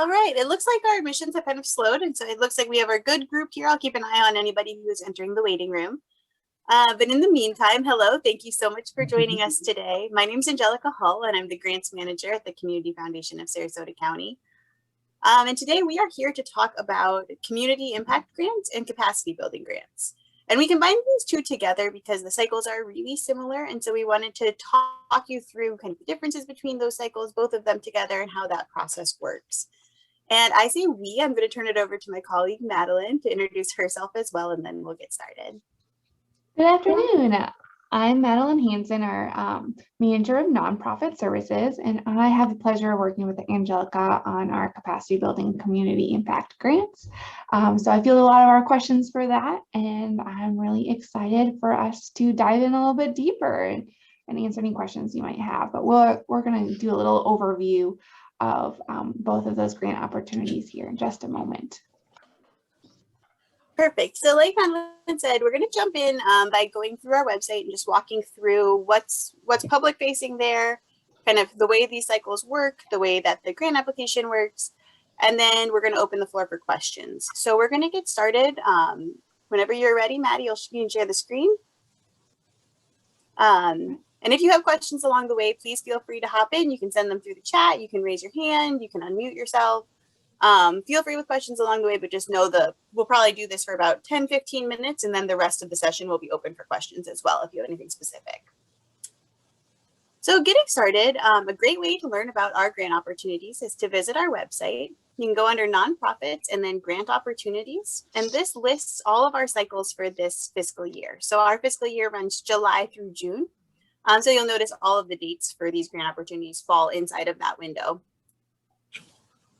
All right, it looks like our admissions have kind of slowed, and so it looks like we have our good group here. I'll keep an eye on anybody who is entering the waiting room. But in the meantime, hello, thank you so much for joining us today. My name is Angelica Hull, and I'm the Grants Manager at the Community Foundation of Sarasota County. And today we are here to talk about community impact grants and capacity building grants. And we combined these two together because the cycles are really similar. And so we wanted to talk you through kind of the differences between those cycles, both of them together, and how that process works. And I say we, I'm going to turn it over to my colleague, Madeline, to introduce herself as well, and then we'll get started. Good afternoon. I'm Madeline Hansen, our Manager of Nonprofit Services, and I have the pleasure of working with Angelica on our capacity building community impact grants. So I feel a lot of our questions for that, and I'm really excited for us to dive in a little bit deeper and answer any questions you might have. But we're going to do a little overview of both of those grant opportunities here in just a moment. Perfect. So like Madeline said, we're going to jump in by going through our website and just walking through what's public facing there, kind of the way these cycles work, the way that the grant application works, and then we're going to open the floor for questions. So we're going to get started. Whenever you're ready, Maddie, you can share the screen. And if you have questions along the way, please feel free to hop in. You can send them through the chat. You can raise your hand. You can unmute yourself. Feel free with questions along the way, but just know we'll probably do this for about 10-15 minutes, and then the rest of the session will be open for questions as well if you have anything specific. So getting started, a great way to learn about our grant opportunities is to visit our website. You can go under nonprofits and then grant opportunities, and this lists all of our cycles for this fiscal year. So our fiscal year runs July through June. So you'll notice all of the dates for these grant opportunities fall inside of that window.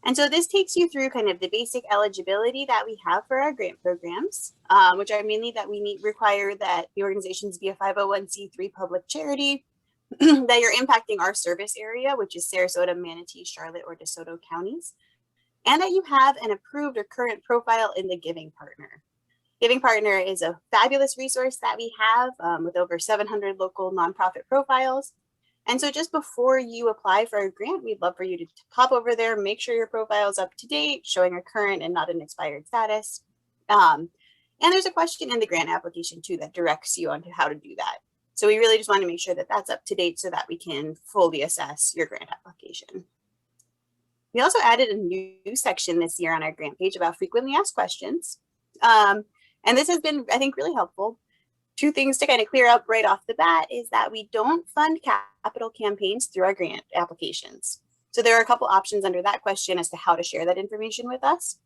And so this takes you through kind of the basic eligibility that we have for our grant programs, which are mainly that we require that the organizations be a 501c3 public charity, that you're impacting our service area, which is Sarasota, Manatee, Charlotte, or DeSoto counties, and that you have an approved or current profile in the Giving Partner. Giving Partner is a fabulous resource that we have with over 700 local nonprofit profiles. And so just before you apply for a grant, we'd love for you to pop over there, make sure your profile is up to date, showing a current and not an expired status. And there's a question in the grant application too that directs you on how to do that. So we really just want to make sure that that's up to date so that we can fully assess your grant application. We also added a new section this year on our grant page about frequently asked questions. And this has been, I think, really helpful. Two things to kind of clear up right off the bat is that we don't fund capital campaigns through our grant applications. So there are a couple options under that question as to how to share that information with us.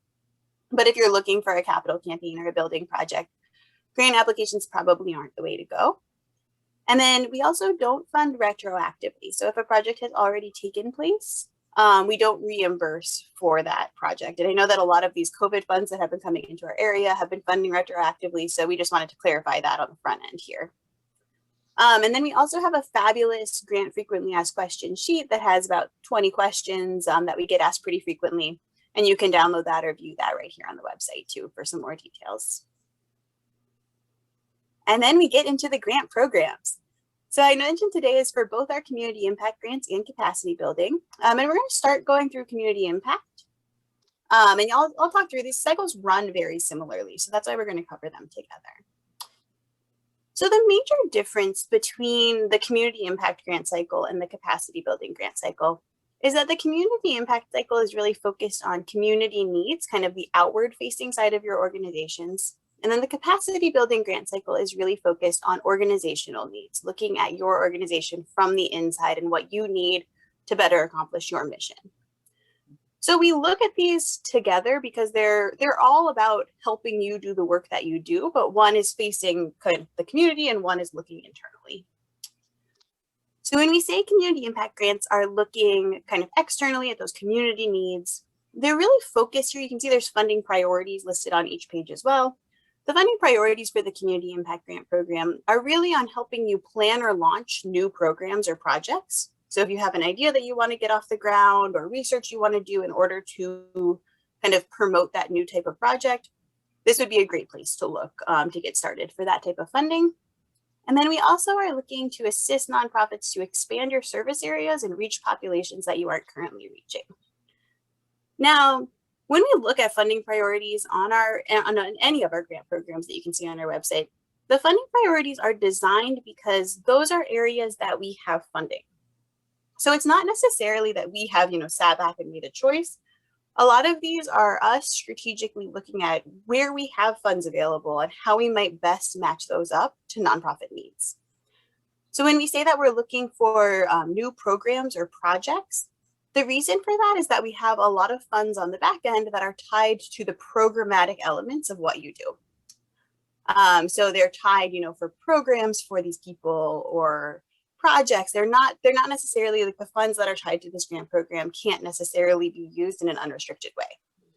But if you're looking for a capital campaign or a building project, grant applications probably aren't the way to go. And then we also don't fund retroactively. So if a project has already taken place, we don't reimburse for that project. And I know that a lot of these COVID funds that have been coming into our area have been funding retroactively. So we just wanted to clarify that on the front end here. And then we also have a fabulous grant frequently asked questions sheet that has about 20 questions that we get asked pretty frequently. And you can download that or view that right here on the website too for some more details. And then we get into the grant programs. So I mentioned today is for both our community impact grants and capacity building. And we're going to start going through community impact. And I'll talk through these cycles run very similarly. So that's why we're going to cover them together. So the major difference between the community impact grant cycle and the capacity building grant cycle is that the community impact cycle is really focused on community needs, kind of the outward facing side of your organizations. And then the capacity building grant cycle is really focused on organizational needs, looking at your organization from the inside and what you need to better accomplish your mission. So we look at these together because they're all about helping you do the work that you do, but one is facing kind of the community and one is looking internally. So when we say community impact grants are looking kind of externally at those community needs, they're really focused here. You can see there's funding priorities listed on each page as well. The funding priorities for the Community Impact Grant Program are really on helping you plan or launch new programs or projects. So if you have an idea that you want to get off the ground or research you want to do in order to kind of promote that new type of project, this would be a great place to look to get started for that type of funding. And then we also are looking to assist nonprofits to expand your service areas and reach populations that you aren't currently reaching. Now, when we look at funding priorities on any of our grant programs that you can see on our website, the funding priorities are designed because those are areas that we have funding. So it's not necessarily that we have, sat back and made a choice. A lot of these are us strategically looking at where we have funds available and how we might best match those up to nonprofit needs. So when we say that we're looking for new programs or projects, the reason for that is that we have a lot of funds on the back end that are tied to the programmatic elements of what you do. So they're tied, for programs for these people or projects. They're not necessarily like the funds that are tied to this grant program can't necessarily be used in an unrestricted way.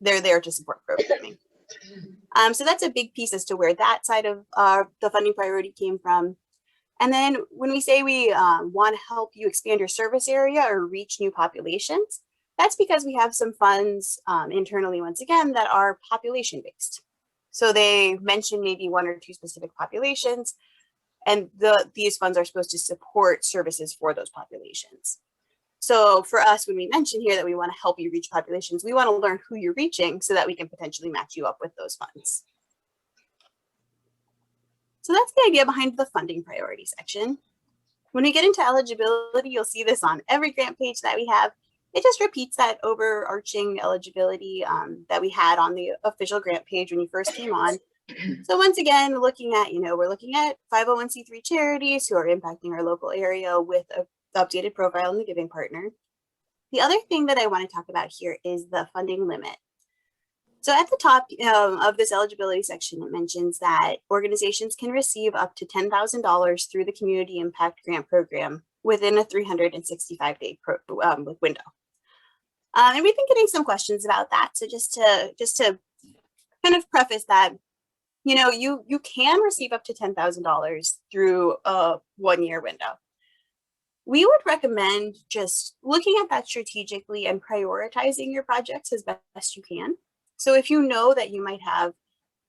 They're there to support programming. So that's a big piece as to where that side of the funding priority came from. And then when we say we want to help you expand your service area or reach new populations, that's because we have some funds internally, once again, that are population based. So they mention maybe one or two specific populations, and these funds are supposed to support services for those populations. So for us, when we mention here that we want to help you reach populations, we want to learn who you're reaching so that we can potentially match you up with those funds. So that's the idea behind the funding priority section. When we get into eligibility, you'll see this on every grant page that we have. It just repeats that overarching eligibility that we had on the official grant page when you first came on. So once again, looking at, we're looking at 501c3 charities who are impacting our local area with an updated profile in the giving partner. The other thing that I want to talk about here is the funding limit. So at the top of this eligibility section, it mentions that organizations can receive up to $10,000 through the Community Impact Grant Program within a 365-day window. And we've been getting some questions about that. So just to kind of preface that, you can receive up to $10,000 through a 1-year window. We would recommend just looking at that strategically and prioritizing your projects as best you can. So if you know that you might have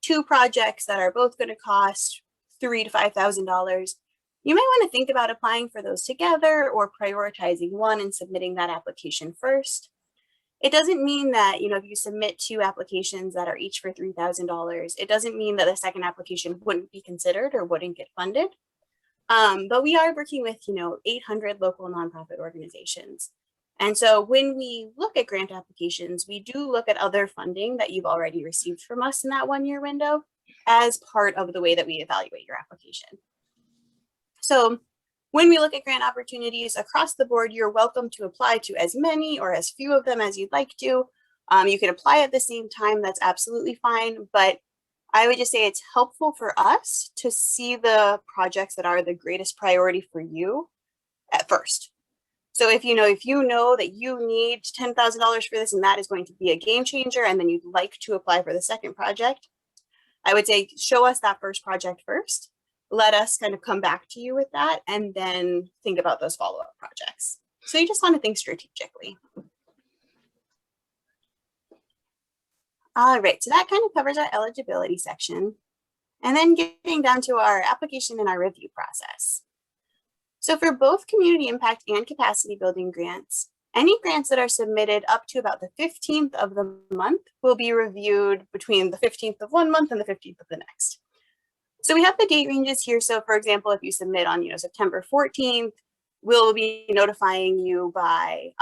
2 projects that are both going to cost $3,000 to $5,000, you might want to think about applying for those together or prioritizing one and submitting that application first. It doesn't mean that, if you submit 2 applications that are each for $3,000, it doesn't mean that the second application wouldn't be considered or wouldn't get funded. But we are working with, 800 local nonprofit organizations. And so when we look at grant applications, we do look at other funding that you've already received from us in that 1-year window as part of the way that we evaluate your application. So when we look at grant opportunities across the board, you're welcome to apply to as many or as few of them as you'd like to. You can apply at the same time, that's absolutely fine. But I would just say it's helpful for us to see the projects that are the greatest priority for you at first. So if you know that you need $10,000 for this and that is going to be a game changer, and then you'd like to apply for the second project, I would say show us that first project first. Let us kind of come back to you with that and then think about those follow-up projects. So you just want to think strategically. All right, so that kind of covers our eligibility section. And then getting down to our application and our review process. So for both community impact and capacity building grants, any grants that are submitted up to about the 15th of the month will be reviewed between the 15th of one month and the 15th of the next. So we have the date ranges here. So for example, if you submit on September 14th, we'll be notifying you by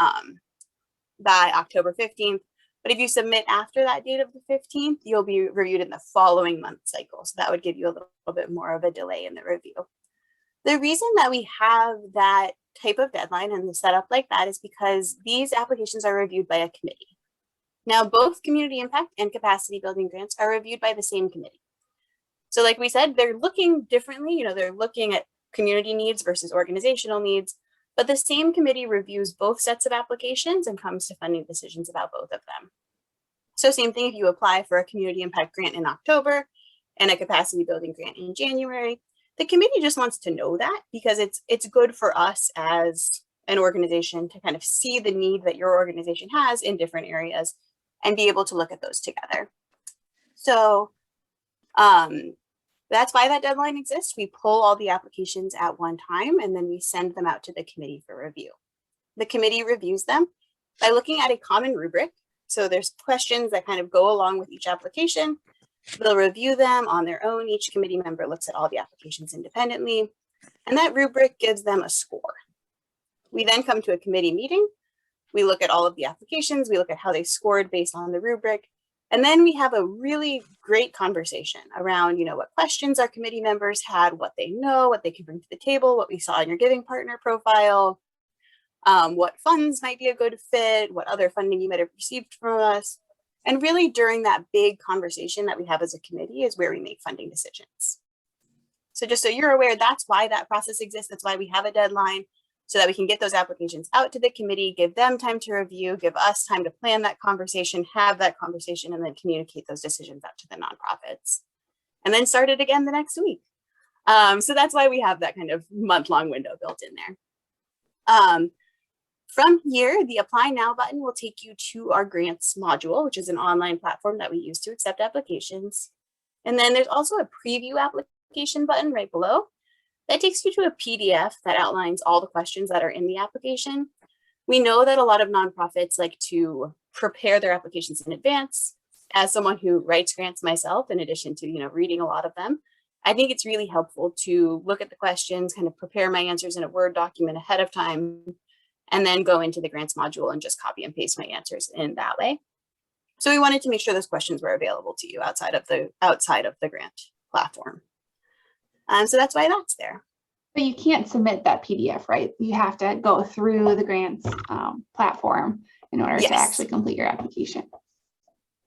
October 15th. But if you submit after that date of the 15th, you'll be reviewed in the following month cycle. So that would give you a little bit more of a delay in the review. The reason that we have that type of deadline and the setup like that is because these applications are reviewed by a committee. Now, both community impact and capacity building grants are reviewed by the same committee. So like we said, they're looking differently. They're looking at community needs versus organizational needs, but the same committee reviews both sets of applications and comes to funding decisions about both of them. So same thing if you apply for a community impact grant in October and a capacity building grant in January, the committee just wants to know that because it's good for us as an organization to kind of see the need that your organization has in different areas and be able to look at those together. So that's why that deadline exists. We pull all the applications at one time and then we send them out to the committee for review. The committee reviews them by looking at a common rubric So there's questions that kind of go along with each application. They'll review them on their own. Each committee member looks at all the applications independently, and that rubric gives them a score. We then come to a committee meeting. We look at all of the applications. We look at how they scored based on the rubric. And then we have a really great conversation around, what questions our committee members had, what they know, what they can bring to the table, what we saw in your giving partner profile, what funds might be a good fit, what other funding you might have received from us. And really during that big conversation that we have as a committee is where we make funding decisions. So just so you're aware, that's why that process exists. That's why we have a deadline, so that we can get those applications out to the committee, give them time to review, give us time to plan that conversation, have that conversation, and then communicate those decisions out to the nonprofits. And then start it again the next week. So that's why we have that kind of month-long window built in there. From here, the Apply Now button will take you to our grants module, which is an online platform that we use to accept applications. And then there's also a preview application button right below. That takes you to a PDF that outlines all the questions that are in the application. We know that a lot of nonprofits like to prepare their applications in advance. As someone who writes grants myself, in addition to reading a lot of them, I think it's really helpful to look at the questions, kind of prepare my answers in a Word document ahead of time, and then go into the grants module and just copy and paste my answers in that way. So we wanted to make sure those questions were available to you outside of the grant platform. So that's why that's there. But you can't submit that PDF, right? You have to go through the grants platform in order to actually complete your application.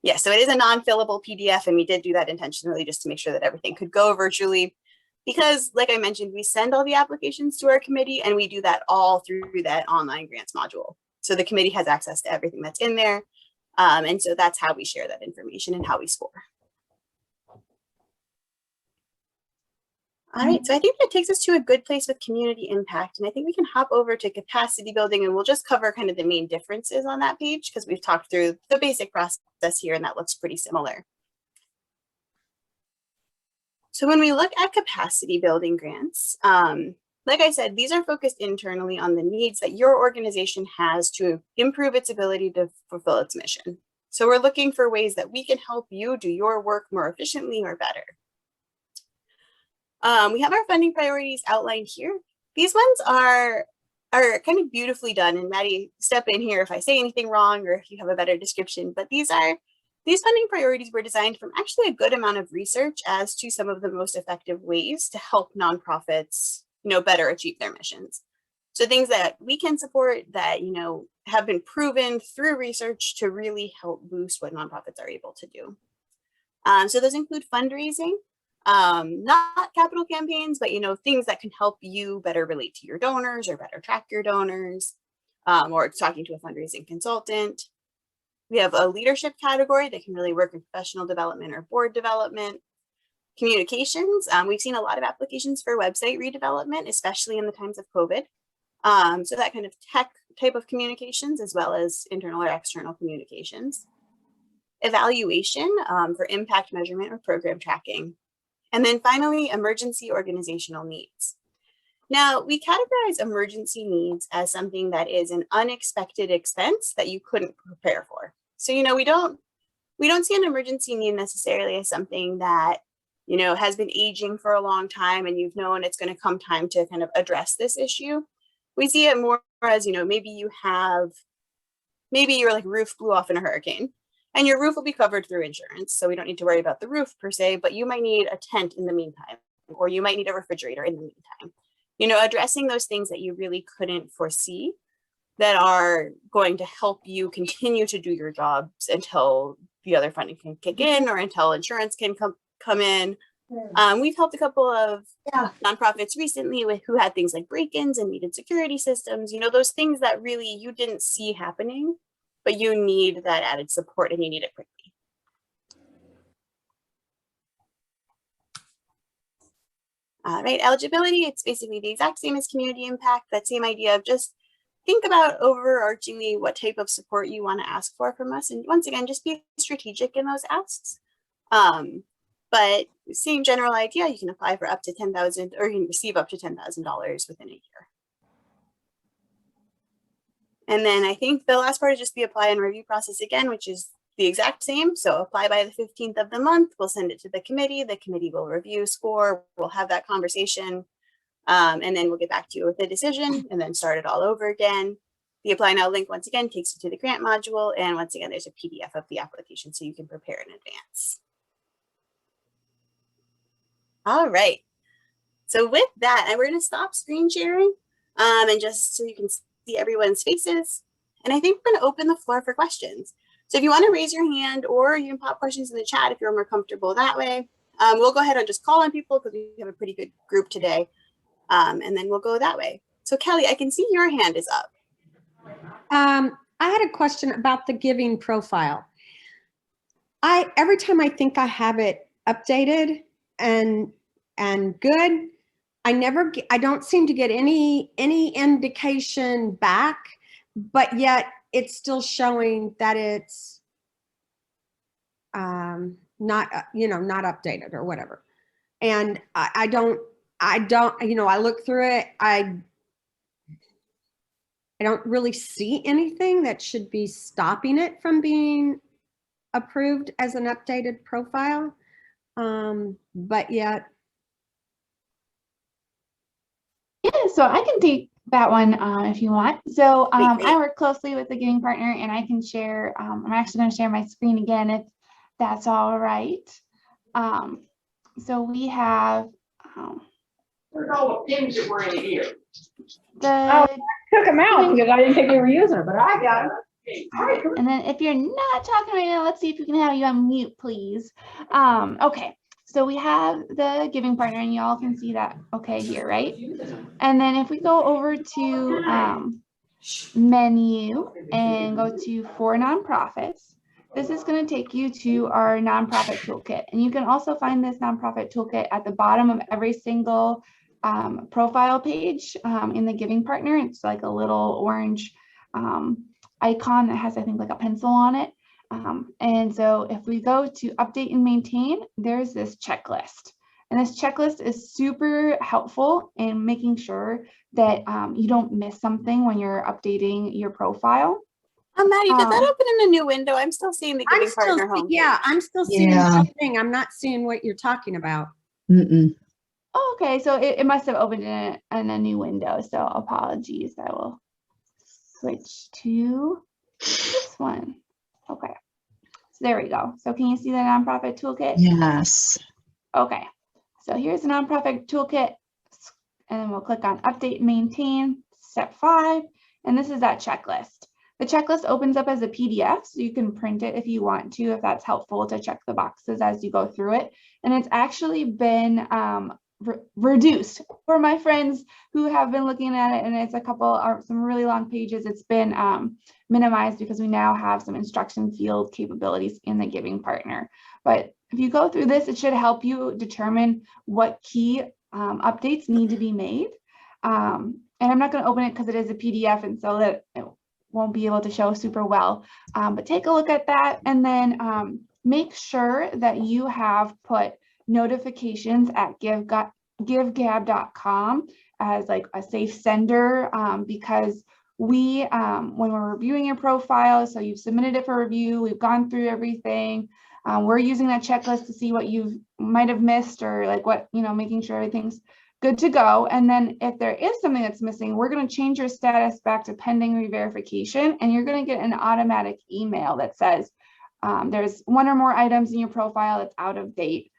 Yes, so it is a non-fillable PDF, and we did do that intentionally just to make sure that everything could go virtually. Because, like I mentioned, we send all the applications to our committee, and we do that all through that online grants module. So the committee has access to everything that's in there. And so that's how we share that information and how we score. All right, so I think that takes us to a good place with community impact. And I think we can hop over to capacity building, and we'll just cover kind of the main differences on that page because we've talked through the basic process here, and that looks pretty similar. So when we look at capacity building grants, like I said, these are focused internally on the needs that your organization has to improve its ability to fulfill its mission. So we're looking for ways that we can help you do your work more efficiently or better. We have our funding priorities outlined here. These ones are kind of beautifully done, and Maddie, step in here if I say anything wrong or if you have a better description, but these funding priorities were designed from actually a good amount of research as to some of the most effective ways to help nonprofits, better achieve their missions. So things that we can support that, have been proven through research to really help boost what nonprofits are able to do. So those include fundraising, not capital campaigns, but things that can help you better relate to your donors or better track your donors, or talking to a fundraising consultant. We have a leadership category that can really work in professional development or board development. Communications, we've seen a lot of applications for website redevelopment, especially in the times of COVID. So that kind of tech type of communications, as well as internal or external communications. Evaluation for impact measurement or program tracking. And then finally, emergency organizational needs. Now, we categorize emergency needs as something that is an unexpected expense that you couldn't prepare for. So, we don't see an emergency need necessarily as something that, has been aging for a long time and you've known it's going to come time to kind of address this issue. We see it more as, maybe your roof blew off in a hurricane. And your roof will be covered through insurance, so we don't need to worry about the roof per se, but you might need a tent in the meantime, or you might need a refrigerator in the meantime. Addressing those things that you really couldn't foresee that are going to help you continue to do your jobs until the other funding can kick in or until insurance can come in. We've helped a couple of nonprofits recently who had things like break-ins and needed security systems, those things that really you didn't see happening, but you need that added support and you need it quickly. All right, eligibility, it's basically the exact same as community impact, that same idea of just think about overarchingly what type of support you want to ask for from us. And once again, just be strategic in those asks. But same general idea, you can apply for up to $10,000 or you can receive up to $10,000 within a year. And then I think the last part is just the apply and review process again, which is the exact same. So apply by the 15th of the month. We'll send it to the committee. The committee will review, score. We'll have that conversation. And then we'll get back to you with a decision and then start it all over again. The apply now link once again takes you to the grant module. And once again, there's a PDF of the application so you can prepare in advance. All right. So with that, we're going to stop screen sharing and just so you can see everyone's faces. And I think we're going to open the floor for questions. So if you want to raise your hand or you can pop questions in the chat if you're more comfortable that way. We'll go ahead and just call on people because we have a pretty good group today. And then we'll go that way. So Kelly, I can see your hand is up. I had a question about the giving profile. Every time I think I have it updated and good, I don't seem to get any indication back, but yet it's still showing that it's not not updated or whatever. And I don't, I look through it, I don't really see anything that should be stopping it from being approved as an updated profile. But yet. Yeah, so I can take that one if you want. So I work closely with the giving partner and I can share, I'm actually going to share my screen again if that's all right. So we have Where's all the pins that were in here? the Took them out because I didn't think they were using it, but I got them. and then if you're not talking right now, let's see if you can have you on mute, please. Okay, so we have the giving partner and y'all can see that okay here, right? And then if we go over to menu and go to for nonprofits, this is going to take you to our nonprofit toolkit. And you can also find this nonprofit toolkit at the bottom of every single profile page in the giving partner. It's like a little orange icon that has, I think, like a pencil on it. And so if we go to update and maintain, there's this checklist. And this checklist is super helpful in making sure that you don't miss something when you're updating your profile. Maddie, did that open in a new window? I'm still seeing the giving partner home. Yeah, I'm still seeing something. I'm not seeing what you're talking about. Oh, okay, so it must have opened in a new window. So apologies. I will switch to this one. Okay, so there we go. So can you see the nonprofit toolkit? Yes. Okay, so here's the nonprofit toolkit, and then we'll click on update and maintain, step 5, and this is that checklist. The checklist opens up as a PDF, so you can print it if you want to, if that's helpful to check the boxes as you go through it. And it's actually been reduced for my friends who have been looking at it, and it's some really long pages. It's been minimized because we now have some instruction field capabilities in the giving partner. But if you go through this, it should help you determine what key updates need to be made. And I'm not going to open it because it is a PDF, and so that it won't be able to show super well. But take a look at that, and then make sure that you have put notifications at givegab.com as like a safe sender, because we, when we're reviewing your profile, so you've submitted it for review, we've gone through everything, we're using that checklist to see what you might have missed or like what, making sure everything's good to go. And then if there is something that's missing, we're going to change your status back to pending re-verification, and you're going to get an automatic email that says there's one or more items in your profile that's out of date.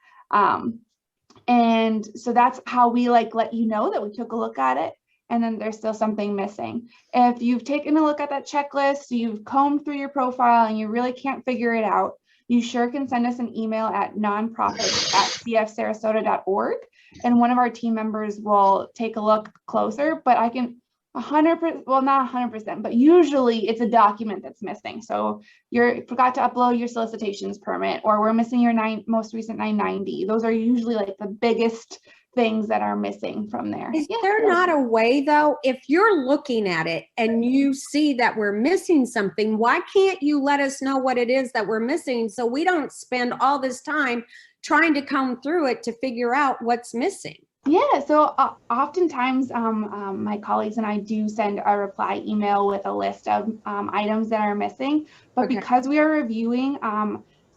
And so that's how we let you know that we took a look at it, and then there's still something missing. If you've taken a look at that checklist, you've combed through your profile and you really can't figure it out, you sure can send us an email at nonprofits@cfsarasota.org, and one of our team members will take a look closer. But I can 100%, well, not 100%, but usually it's a document that's missing. So you forgot to upload your solicitations permit, or we're missing your most recent 990. Those are usually like the biggest things that are missing from there. Is there not a way though, if you're looking at it and you see that we're missing something, why can't you let us know what it is that we're missing so we don't spend all this time trying to comb through it to figure out what's missing? Yeah, so oftentimes my colleagues and I do send a reply email with a list of items that are missing, but Okay. because we are reviewing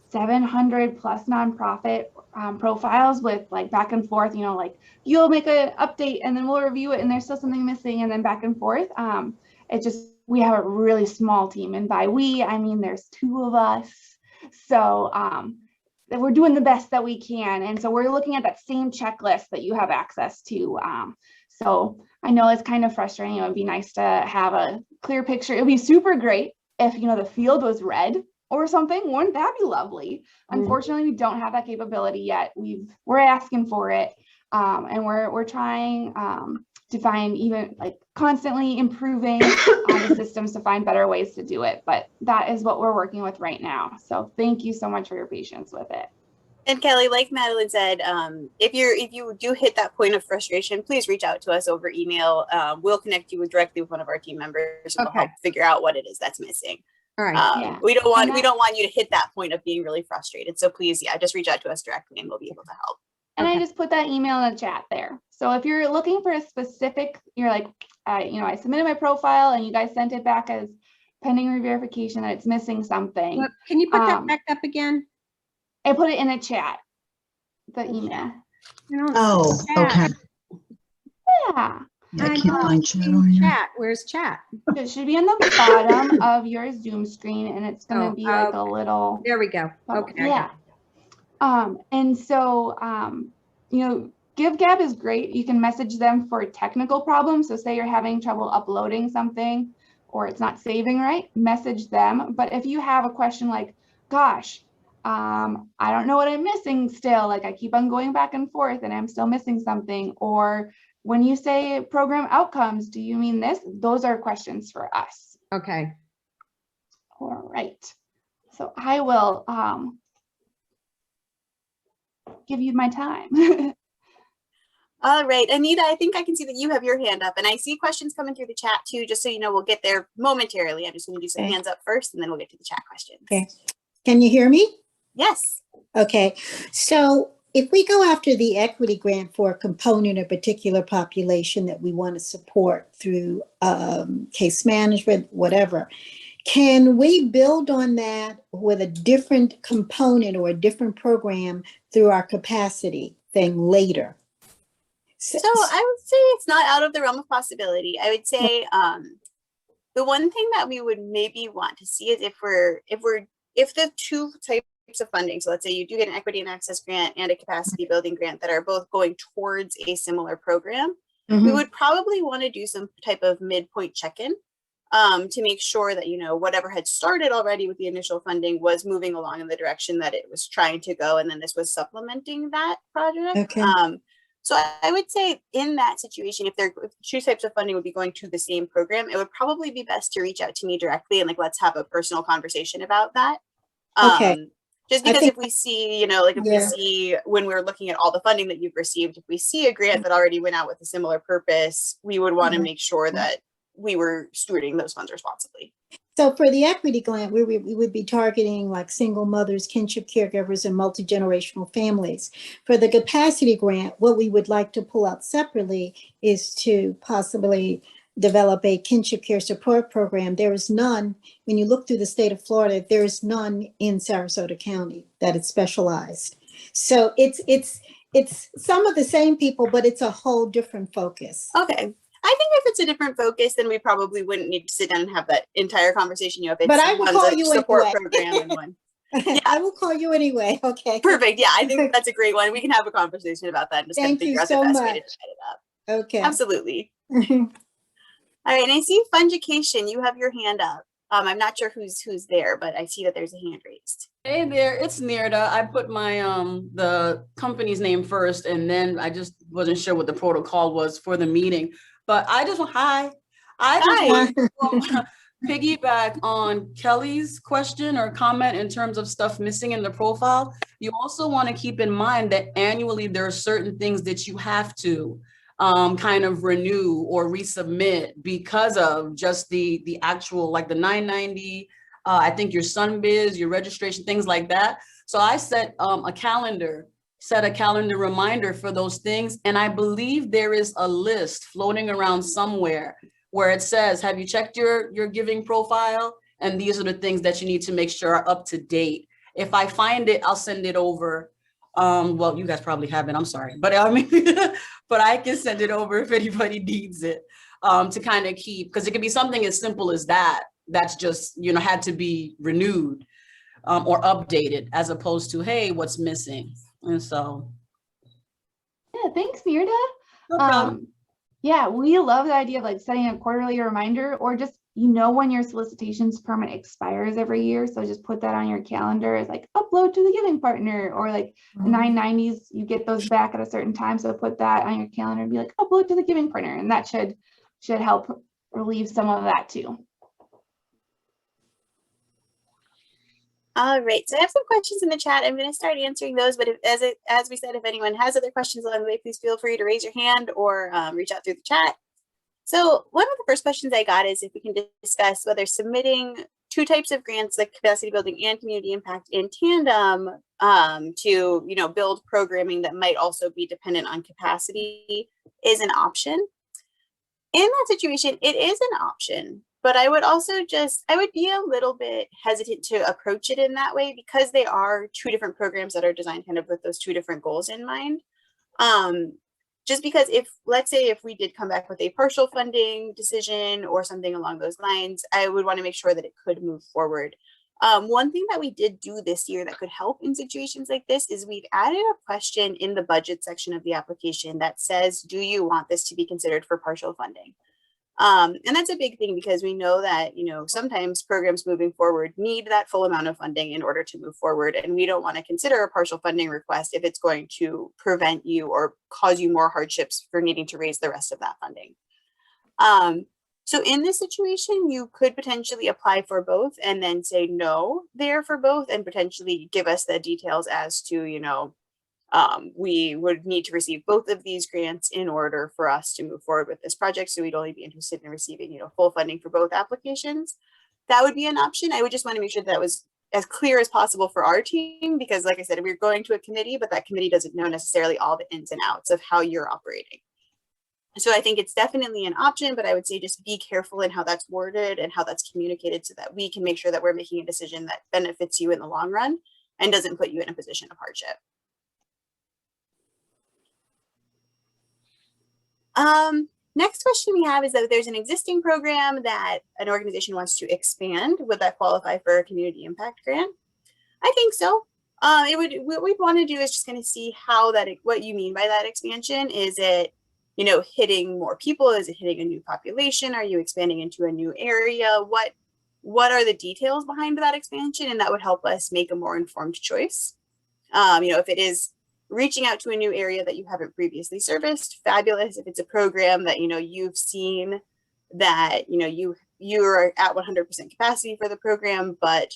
700 plus nonprofit profiles with like back and forth, you know, like you'll make an update and then we'll review it and there's still something missing and then back and forth. It just, we have a really small team, and by we, I mean there's 2 of us. So that we're doing the best that we can. And so we're looking at that same checklist that you have access to. So I know it's kind of frustrating. It would be nice to have a clear picture. It would be super great if, you know, the field was red or something. Wouldn't that be lovely? Unfortunately, we don't have that capability yet. We're asking for it. And we're trying to find, even like constantly improving the systems to find better ways to do it. But that is what we're working with right now. So thank you so much for your patience with it. And Kelly, like Madeline said, if you do hit that point of frustration, please reach out to us over email. We'll connect you directly with one of our team members and we'll help figure out what it is that's missing. All right. Yeah. We don't want you to hit that point of being really frustrated. So please, yeah, just reach out to us directly and we'll be able to help. And I just put that email in the chat there. So if you're looking for a specific, you're like, you know, I submitted my profile and you guys sent it back as pending re-verification that it's missing something. Well, can you put that back up again? I put it in the chat, the email. Oh, okay. Yeah. I can't find chat on here. Chat. Where's chat? It should be on the bottom of your Zoom screen, and it's going to be like a little. There we go. Okay. Yeah. And so, you know, GiveGab is great. You can message them for technical problems. So say you're having trouble uploading something or it's not saving right, message them. But if you have a question like, gosh, I don't know what I'm missing still, like I keep on going back and forth and I'm still missing something, or when you say program outcomes, do you mean this? Those are questions for us. Okay. All right. So I will give you my time. All right, Anita, I think I can see that you have your hand up, and I see questions coming through the chat too, just so you know, we'll get there momentarily. I'm just going to do some hands up first, and then we'll get to the chat questions. Okay. Can you hear me? Yes. Okay. So if we go after the equity grant for a component or particular population that we want to support through case management, whatever, can we build on that with a different component or a different program through our capacity thing later? So I would say it's not out of the realm of possibility. I would say the one thing that we would maybe want to see is if the 2 types of funding, so let's say you do get an equity and access grant and a capacity building grant that are both going towards a similar program, we would probably want to do some type of midpoint check-in to make sure that, you know, whatever had started already with the initial funding was moving along in the direction that it was trying to go, and then this was supplementing that project. Okay. So I would say in that situation, if 2 types of funding would be going to the same program, it would probably be best to reach out to me directly and like, let's have a personal conversation about that. Okay. Just because if we see, you know, like if we see when we're looking at all the funding that you've received, if we see a grant that already went out with a similar purpose, we would want to make sure that we were stewarding those funds responsibly. So for the equity grant, we would be targeting like single mothers, kinship caregivers, and multi-generational families. For the capacity grant, what we would like to pull out separately is to possibly develop a kinship care support program. There is none, when you look through the state of Florida, there is none in Sarasota County that is specialized. So it's some of the same people, but it's a whole different focus. Okay. I think if it's a different focus, then we probably wouldn't need to sit down and have that entire conversation. You know, if it's but I will call you support anyway. program and one. Yeah. I will call you anyway. Okay. Perfect. Yeah, I think that's a great one. We can have a conversation about that and just kind of figure out the best way to set it up. Okay. Absolutely. All right, and I see Fungication. You have your hand up. I'm not sure who's there, but I see that there's a hand raised. Hey there, it's Nirda. I put my the company's name first, and then I just wasn't sure what the protocol was for the meeting. But I just want to piggyback on Kelly's question or comment in terms of stuff missing in the profile. You also want to keep in mind that annually there are certain things that you have to kind of renew or resubmit because of just the actual, like the 990, I think your SunBiz, your registration, things like that. So I set a calendar set a calendar reminder for those things. And I believe there is a list floating around somewhere where it says, have you checked your giving profile? And these are the things that you need to make sure are up to date. If I find it, I'll send it over. Well, you guys probably haven't, I'm sorry, but I mean, but I can send it over if anybody needs it, to kind of keep, because it could be something as simple as that, that's just, you know, had to be renewed, or updated, as opposed to, hey, what's missing? And so. Yeah, thanks, Mirda. No problem. Yeah, we love the idea of like setting a quarterly reminder, or just, you know, when your solicitations permit expires every year. So just put that on your calendar as like upload to the giving partner, or like the 990s, you get those back at a certain time. So put that on your calendar and be like upload to the giving partner. And that should help relieve some of that too. All right, so I have some questions in the chat. I'm going to start answering those, but as we said, if anyone has other questions along the way, please feel free to raise your hand or reach out through the chat. So one of the first questions I got is if we can discuss whether submitting two types of grants, like capacity building and community impact, in tandem to, you know, build programming that might also be dependent on capacity is an option. In that situation, it is an option, but I would also I would be a little bit hesitant to approach it in that way, because they are two different programs that are designed kind of with those two different goals in mind. Just because let's say if we did come back with a partial funding decision or something along those lines, I would want to make sure that it could move forward. One thing that we did do this year that could help in situations like this is we've added a question in the budget section of the application that says, do you want this to be considered for partial funding? And that's a big thing, because we know that, you know, sometimes programs moving forward need that full amount of funding in order to move forward. And we don't want to consider a partial funding request if it's going to prevent you or cause you more hardships for needing to raise the rest of that funding. So in this situation, you could potentially apply for both and then say no there for both, and potentially give us the details as to, you know, we would need to receive both of these grants in order for us to move forward with this project. So we'd only be interested in receiving, you know, full funding for both applications. That would be an option. I would just want to make sure that was as clear as possible for our team, because like I said, we're going to a committee, but that committee doesn't know necessarily all the ins and outs of how you're operating. So I think it's definitely an option, but I would say just be careful in how that's worded and how that's communicated, so that we can make sure that we're making a decision that benefits you in the long run and doesn't put you in a position of hardship. Next question we have is that if there's an existing program that an organization wants to expand, would that qualify for a community impact grant? I think so. What we'd want to do is just kind of see how what you mean by that expansion. Is it, you know, hitting more people? Is it hitting a new population? Are you expanding into a new area? What are the details behind that expansion? And that would help us make a more informed choice. You know, if it is reaching out to a new area that you haven't previously serviced, fabulous. If it's a program that, you know, you've seen that, you know, you're at 100% capacity for the program, but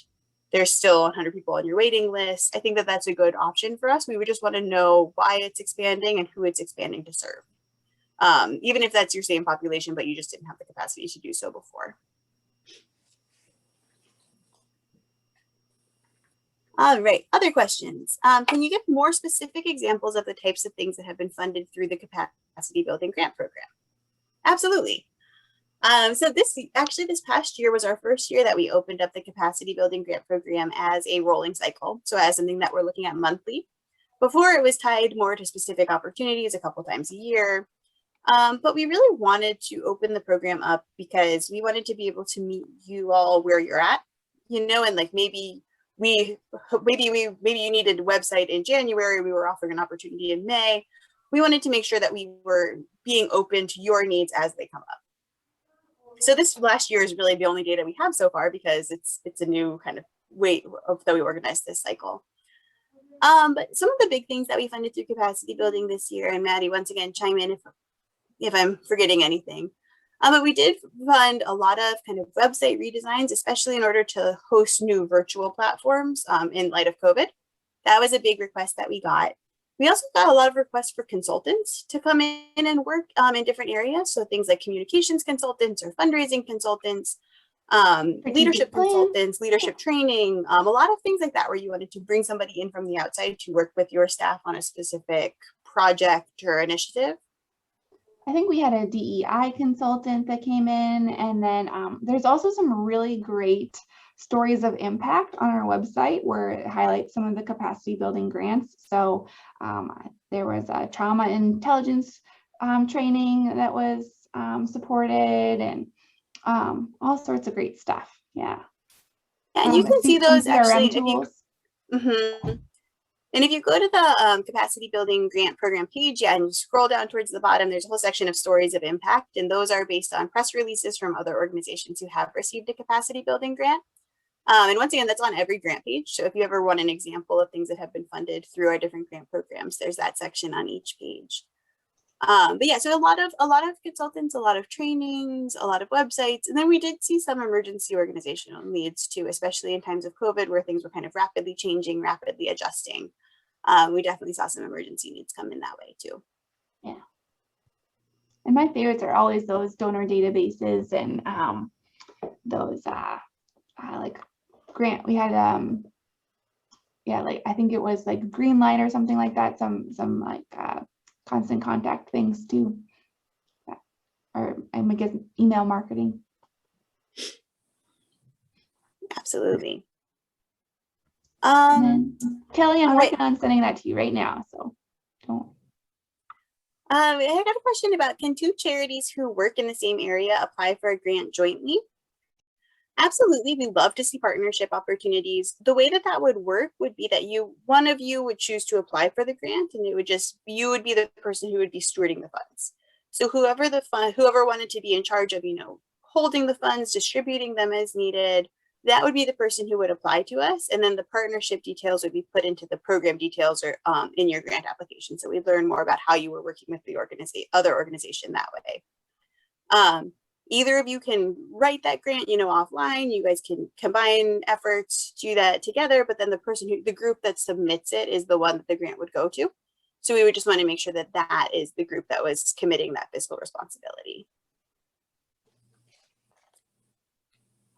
there's still 100 people on your waiting list, I think that that's a good option for us. We would just want to know why it's expanding and who it's expanding to serve. Even if that's your same population, but you just didn't have the capacity to do so before. All right, other questions. Can you give more specific examples of the types of things that have been funded through the capacity building grant program? Absolutely. So this past year was our first year that we opened up the capacity building grant program as a rolling cycle. So as something that we're looking at monthly. Before, it was tied more to specific opportunities a couple times a year. But we really wanted to open the program up because we wanted to be able to meet you all where you're at, you know, and like maybe you needed a website in January, we were offering an opportunity in May. We wanted to make sure that we were being open to your needs as they come up. So this last year is really the only data we have so far, because it's a new kind of way that we organized this cycle. But some of the big things that we funded through capacity building this year, and Maddie, once again, chime in if I'm forgetting anything. But we did fund a lot of kind of website redesigns, especially in order to host new virtual platforms in light of COVID. That was a big request that we got. We also got a lot of requests for consultants to come in and work in different areas. So things like communications consultants or fundraising consultants. leadership plan. consultants, leadership training, a lot of things like that, where you wanted to bring somebody in from the outside to work with your staff on a specific project or initiative? I think we had a DEI consultant that came in, and then there's also some really great stories of impact on our website where it highlights some of the capacity building grants. So there was a trauma intelligence training that was supported, and all sorts of great stuff. Yeah. And you can see those actually if you, tools. And if you go to the capacity building grant program page, and you scroll down towards the bottom, there's a whole section of stories of impact, and those are based on press releases from other organizations who have received a capacity building grant. And once again, that's on every grant page. So if you ever want an example of things that have been funded through our different grant programs, there's that section on each page. But yeah, so a lot of consultants, a lot of trainings, a lot of websites, and then we did see some emergency organizational needs too, especially in times of COVID, where things were kind of rapidly changing, rapidly adjusting. We definitely saw some emergency needs come in that way too. Yeah. And my favorites are always those donor databases and those like grant. We had yeah, like I think it was like Green Light or something like that. Some like constant contact things too, or I guess email marketing. Absolutely. And then, Kelly, I'm right. working on sending that to you right now, so don't. I got a question about, can two charities who work in the same area apply for a grant jointly? Absolutely, we love to see partnership opportunities. The way that that would work would be that one of you would choose to apply for the grant, and it would just, you would be the person who would be stewarding the funds. So whoever wanted to be in charge of, holding the funds, distributing them as needed, that would be the person who would apply to us. And then the partnership details would be put into the program details or in your grant application. So we'd learn more about how you were working with the other organization that way. Either of you can write that grant, offline. You guys can combine efforts, do that together, but then the group that submits it is the one that the grant would go to. So we would just want to make sure that that is the group that was committing that fiscal responsibility.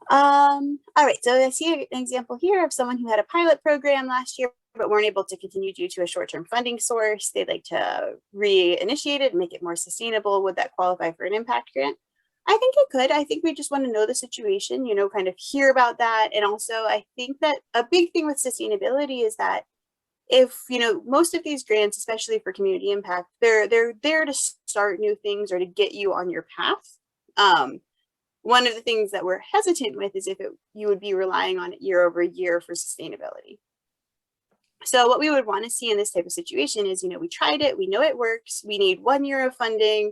All right, so I see an example here of someone who had a pilot program last year, but weren't able to continue due to a short-term funding source. They'd like to reinitiate it and make it more sustainable. Would that qualify for an impact grant? I think it could. I think we just want to know the situation, kind of hear about that. And also, I think that a big thing with sustainability is that if, most of these grants, especially for community impact, they're there to start new things or to get you on your path. One of the things that we're hesitant with is if you would be relying on it year over year for sustainability. So what we would want to see in this type of situation is, we tried it, we know it works, we need 1 year of funding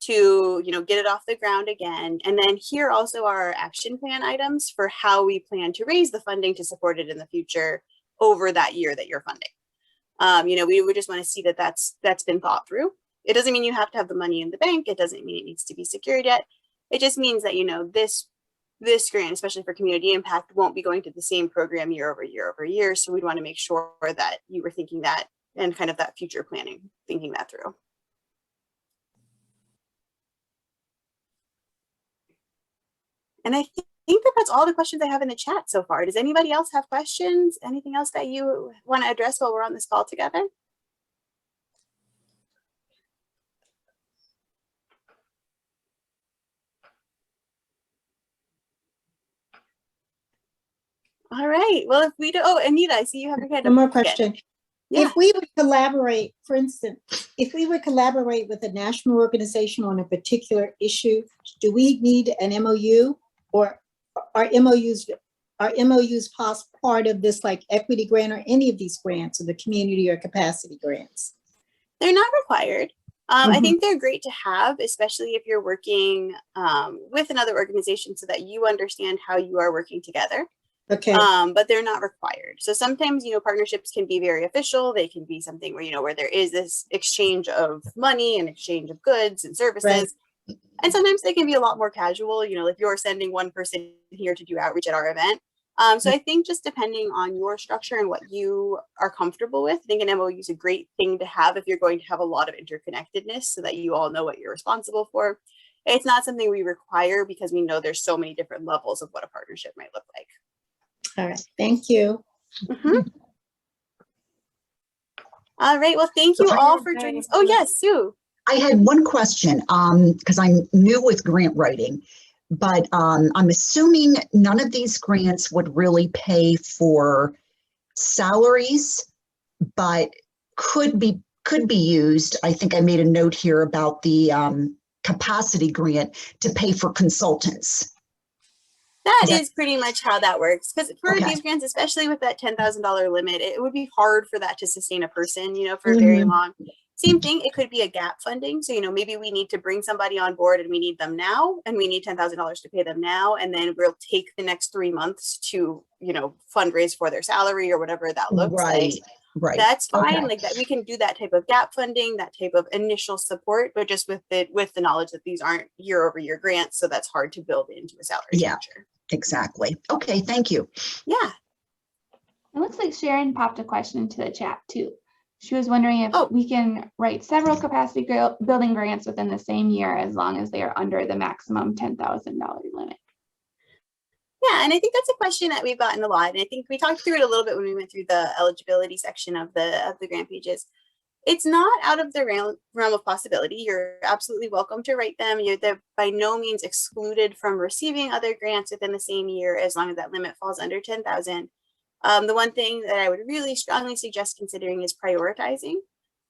to, get it off the ground again. And then here also are our action plan items for how we plan to raise the funding to support it in the future over that year that you're funding. We would just want to see that that's been thought through. It doesn't mean you have to have the money in the bank. It doesn't mean it needs to be secured yet. It just means that, this grant, especially for community impact, won't be going to the same program year over year over year. So we'd want to make sure that you were thinking that and kind of that future planning, thinking that through. And I think that that's all the questions I have in the chat so far. Does anybody else have questions? Anything else that you want to address while we're on this call together? All right. Well, if we do, Anita, I see you have your hand up. One more question. Yeah. If we would collaborate, for instance, if we would collaborate with a national organization on a particular issue, do we need an MOU, or are MOUs part of this, like equity grant or any of these grants, or the community or capacity grants? They're not required. I think they're great to have, especially if you're working with another organization so that you understand how you are working together. Okay. But they're not required. So sometimes, partnerships can be very official. They can be something where, where there is this exchange of money and exchange of goods and services. Right. And sometimes they can be a lot more casual, if you're sending one person here to do outreach at our event. So I think just depending on your structure and what you are comfortable with, I think an MOU is a great thing to have if you're going to have a lot of interconnectedness so that you all know what you're responsible for. It's not something we require because we know there's so many different levels of what a partnership might look like. All right, thank you. Mhm. All right, well, thank you all for joining us. Oh, yes, Sue. I had one question, because I'm new with grant writing, but I'm assuming none of these grants would really pay for salaries, but could be used. I think I made a note here about the capacity grant to pay for consultants. That is pretty much how that works. Because for Okay. these grants, especially with that $10,000 limit, it would be hard for that to sustain a person, for very long. Same thing, it could be a gap funding. So, maybe we need to bring somebody on board and we need them now, and we need $10,000 to pay them now. And then we'll take the next 3 months to, fundraise for their salary or whatever that looks like. Right. That's fine. Okay. Like that, we can do that type of gap funding, that type of initial support, but just with the knowledge that these aren't year-over-year grants, so that's hard to build into a salary structure. Exactly. Okay, thank you. Yeah. It looks like Sharon popped a question into the chat too. She was wondering if Oh. we can write several capacity building grants within the same year as long as they are under the maximum $10,000 limit. Yeah, and I think that's a question that we've gotten a lot. And I think we talked through it a little bit when we went through the eligibility section of the grant pages. It's not out of the realm of possibility. You're absolutely welcome to write them. They're by no means excluded from receiving other grants within the same year as long as that limit falls under 10,000. The one thing that I would really strongly suggest considering is prioritizing,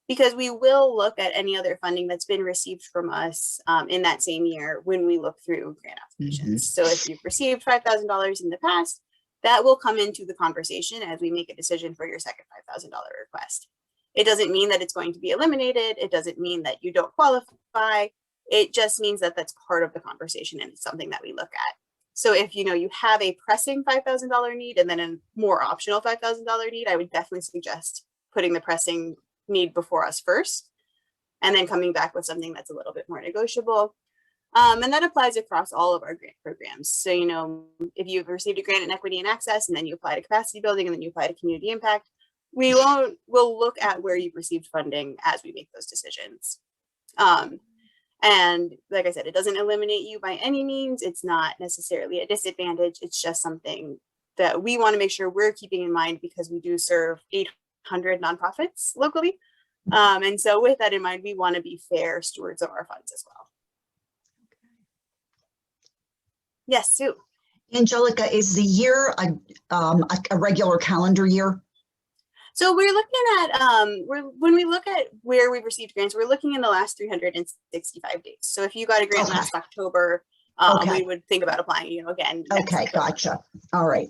because we will look at any other funding that's been received from us in that same year when we look through grant applications. So if you've received $5,000 in the past, that will come into the conversation as we make a decision for your second $5,000 request. It doesn't mean that it's going to be eliminated. It doesn't mean that you don't qualify. It just means that that's part of the conversation and it's something that we look at. So if you have a pressing $5,000 need and then a more optional $5,000 need, I would definitely suggest putting the pressing need before us first, and then coming back with something that's a little bit more negotiable. And that applies across all of our grant programs. So, if you've received a grant in equity and access, and then you apply to capacity building, and then you apply to community impact, we'll look at where you've received funding as we make those decisions. And like I said, it doesn't eliminate you by any means. It's not necessarily a disadvantage. It's just something that we want to make sure we're keeping in mind because we do serve 800 nonprofits locally. And so with that in mind, we want to be fair stewards of our funds as well. Yes, Sue. Angelica, is the year a regular calendar year? So we're looking at, when we look at where we've received grants, we're looking in the last 365 days. So if you got a grant last October, we would think about applying, again. Okay, gotcha. All right.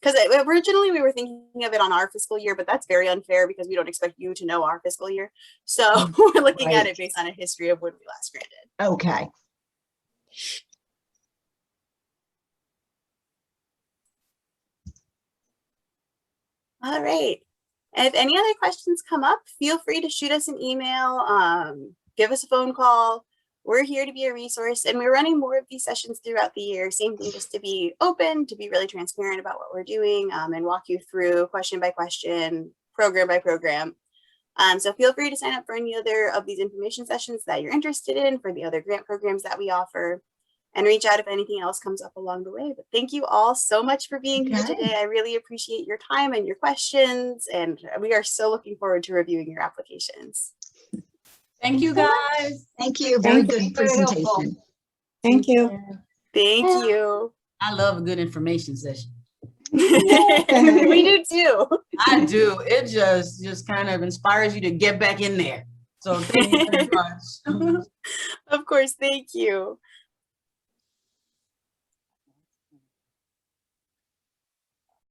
Because originally we were thinking of it on our fiscal year, but that's very unfair because we don't expect you to know our fiscal year. So we're looking at it based on a history of when we last granted. Okay. All right. And if any other questions come up, feel free to shoot us an email, give us a phone call. We're here to be a resource, and we're running more of these sessions throughout the year. Same thing, just to be open, to be really transparent about what we're doing, and walk you through question by question, program by program. So feel free to sign up for any other of these information sessions that you're interested in for the other grant programs that we offer, and reach out if anything else comes up along the way. But thank you all so much for being here today. I really appreciate your time and your questions, and we are so looking forward to reviewing your applications. Thank you, guys. Thank you. Very good presentation. Thank you. Thank you. I love a good information session. We do too. I do. It just kind of inspires you to get back in there. So thank you very much. Of course, thank you.